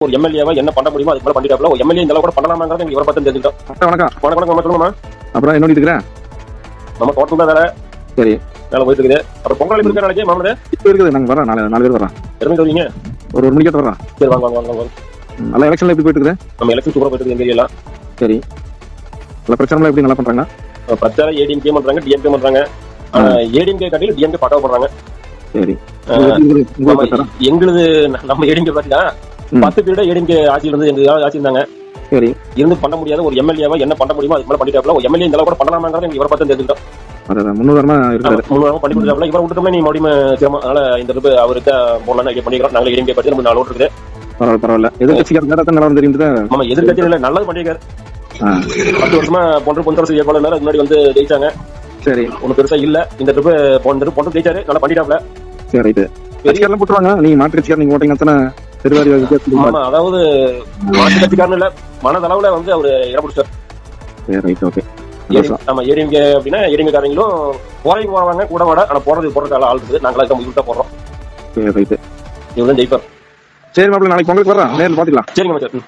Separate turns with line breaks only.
ஒரு எம்எல்ஏவா என்ன பண்ண முடியுமோ அதுக்கு மேல பண்ணிட்டாப்ல. ஒரு எம்எல்ஏ இந்த அளவு கூட பண்ணலாமாங்கிறத இவரை பார்த்து தெரிஞ்சுக்கிட்டோம்.
வணக்கம்.
வணக்கம் நம்ம சொல்லுங்கம்மா.
அப்புறம் என்ன பண்ணிட்டு
நம்ம தோட்டம் தான் வேலை.
சரி,
வேலை போயிட்டு இருக்குது. அப்புறம் பொங்கல் இருக்க நாளைக்கு மாமனே
இப்போ இருக்குது. நாங்கள் வரோம், 4 பேர் வரோம்.
எத்தனை வருவீங்க?
ஒரு 1 மணிக்கு வரோம்.
சரி, வாங்க வாங்க வாங்க.
நல்லா எலெக்ஷன்ல எப்படி போயிட்டு இருக்குது?
நம்ம எலெக்ஷன் சூப்பரா போயிட்டு எங்க ஏரியாலாம்.
சரி, நல்லா பிரச்சாரம் எப்படி நல்லா பண்றாங்க?
பிரச்சாரம் ஏடிஎம்கே பண்றாங்க, டிஎம்கே பண்றாங்க. ஏடிஎம்கே காட்டிலும் டிஎம்கே பக்காவா பண்றாங்க.
சரி,
எங்களுது நம்ம ஏடிஎம்கே பாத்தீங்கன்னா 10 பீரியட் ஏடிஎம்கே ஆட்சியில் இருந்து எங்க ஆட்சி இருந்தாங்க.
சரி,
இருந்து பண்ண முடியாத ஒரு எம்எல்ஏவா என்ன பண்ண முடியுமோ அதுக்கு மேல பண்ணிட்டாப்ல. ஒரு எம்எல்ஏ இந்த அளவு கூட பண்ணலாமாங்கிறத இவரை பார்த்து தெரிஞ்சுக்கிட்டோம்.
அதான் முன்னுதாரணமா இருக்காரு.
முன்னுதாரணமா பண்ணி கொடுத்தாப்ல. இவரை விட்டுட்டோம்னா நீ மறுபடியும் அதனால இந்த ரூபா அவருக்கு போடலாம் ஐடியா பண்ணிக்கிறோம். நாங்களே ஏடிஎம்கே பார்த்து நம்ம 4 ஓட்டு இருக்குது.
பரவாயில்ல. எதிர்கட்சிக்காரங்க நல்லா தெரியுது.
ஆமா, எதிர்கட்சியில நல்லது பண்ணிருக்காரு. 10 வருஷமா பொன்சரசு ஏற்பாடு முன்னாடி வந்து ஜெயிச்சாங்க.
சரி,
ஒன்னும் பெருசா இல்ல. இந்த ட்ரிப் பொண்ணு ஜெயிச்சாரு, நல்லா பண்ணிட்டாப்ல.
சரி, ரைட்டு. கட்சிக்காரெல்லாம் போட்டுருவாங்க. நீங்க மாற்று கட்சிக்காரர் நீங்க போட்டீங்க அத்தனை பெருவாரி.
ஆமா, அதாவது மாற்று கட்சிக்காரன் இல்ல, மனதளவுல வந்து அவரு இடம் பிடிச்சார்.
சரி, ரைட், ஓகே.
ஆமா, ஏடிஎம்கே அப்படின்னா ஏடிஎம்கே காரங்களும் போறவங்க கூட வாட. ஆனா போறதுக்கு ஆள் இருக்குது. நாங்களா தான் போடுறோம்.
சரி, ரைட்டு.
இவரு தான் ஜெயிப்பார்.
சரி மாப்பிள்ள, நாளைக்கு பொங்கலுக்கு வர்றேன், நேரில் பாத்துக்கலாம்.
சரிங்க மச்சான்.